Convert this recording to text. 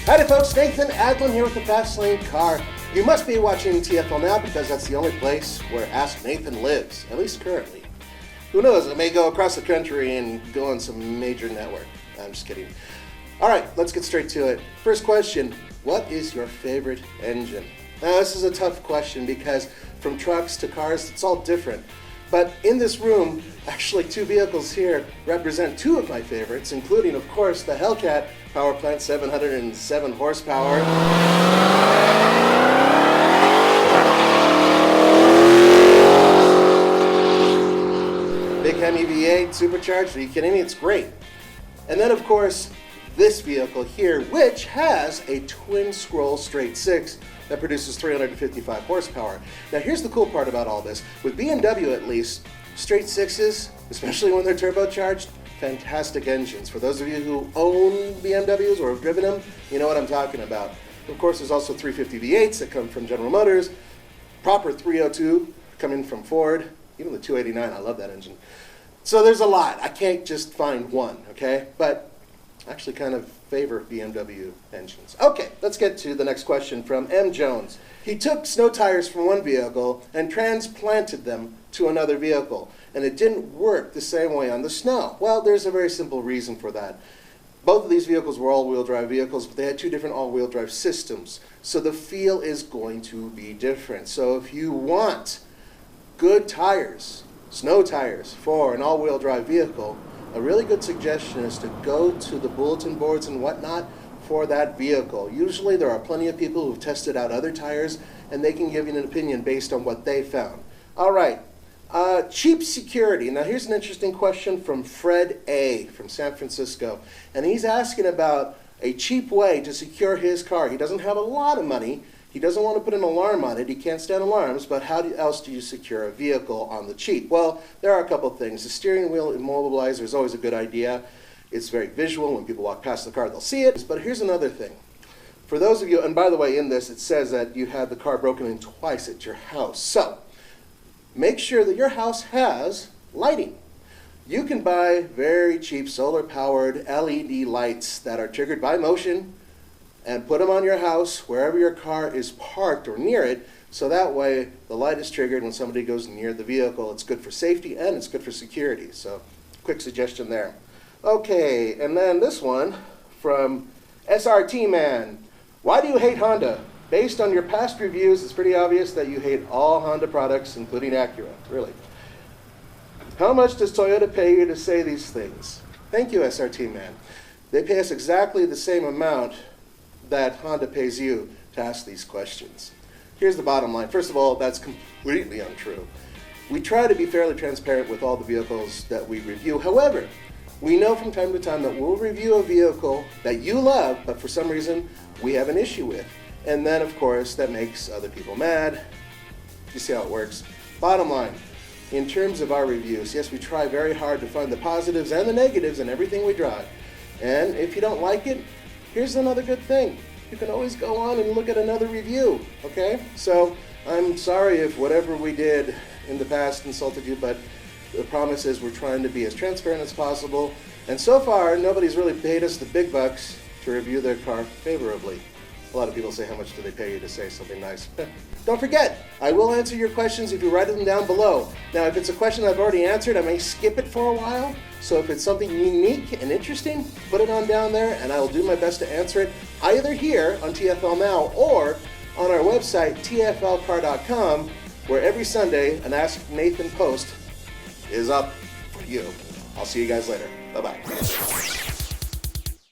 Howdy folks, Nathan Adlin here with the Fastlane Car. You must be watching TFL now because that's the only place where Ask Nathan lives, at least currently. Who knows, it may go across the country and go on some major network. I'm just kidding. Alright, let's get straight to it. First question, what is your favorite engine? Now this is a tough question because from trucks to cars, it's all different. But in this room, actually two vehicles here represent two of my favorites, including of course the Hellcat Power Plant 707 horsepower. Big Hemi V8 supercharged, are you kidding me? It's great. And then of course this vehicle here, which has a twin scroll straight six that produces 355 horsepower. Now here's the cool part about all this. With BMW at least, straight sixes, especially when they're turbocharged, fantastic engines. For those of you who own BMWs or have driven them, you know what I'm talking about. Of course, there's also 350 V8s that come from General Motors, proper 302 coming from Ford, even the 289, I love that engine. So there's a lot. I can't just find one, okay? But I actually kind of favor BMW engines. Okay, let's get to the next question from M. Jones. He took snow tires from one vehicle and transplanted them to another vehicle, and it didn't work the same way on the snow. Well, there's a very simple reason for that. Both of these vehicles were all-wheel drive vehicles, but they had two different all-wheel drive systems, so the feel is going to be different. So if you want good tires, snow tires, for an all-wheel drive vehicle, a really good suggestion is to go to the bulletin boards and whatnot for that vehicle. Usually there are plenty of people who've tested out other tires and they can give you an opinion based on what they found. All right, cheap security. Now here's an interesting question from Fred A. from San Francisco. And he's asking about a cheap way to secure his car. He doesn't have a lot of money. He doesn't want to put an alarm on it. He can't stand alarms, but how else do you secure a vehicle on the cheap? Well, there are a couple things. The steering wheel immobilizer is always a good idea. It's very visual. When people walk past the car, they'll see it. But here's another thing. For those of you, and by the way, in this, it says that you had the car broken in twice at your house. So, make sure that your house has lighting. You can buy very cheap solar-powered LED lights that are triggered by motion and put them on your house wherever your car is parked or near it, so that way the light is triggered when somebody goes near the vehicle. It's good for safety and it's good for security. So, quick suggestion there. Okay, and then this one from SRT Man. Why do you hate Honda? Based on your past reviews, it's pretty obvious that you hate all Honda products, including Acura. Really. How much does Toyota pay you to say these things? Thank you, SRT Man. They pay us exactly the same amount that Honda pays you to ask these questions. Here's the bottom line. First of all, that's completely untrue. We try to be fairly transparent with all the vehicles that we review. However, we know from time to time that we'll review a vehicle that you love, but for some reason we have an issue with. And then, of course, that makes other people mad. You see how it works. Bottom line, in terms of our reviews, yes, we try very hard to find the positives and the negatives in everything we drive. And if you don't like it, here's another good thing. You can always go on and look at another review, okay? So I'm sorry if whatever we did in the past insulted you, but the promise is we're trying to be as transparent as possible. And so far, nobody's really paid us the big bucks to review their car favorably. A lot of people say, how much do they pay you to say something nice? Don't forget, I will answer your questions if you write them down below. Now, if it's a question I've already answered, I may skip it for a while. So if it's something unique and interesting, put it on down there and I will do my best to answer it either here on TFL Now or on our website, tflcar.com, where every Sunday an Ask Nathan post is up for you. I'll see you guys later. Bye-bye.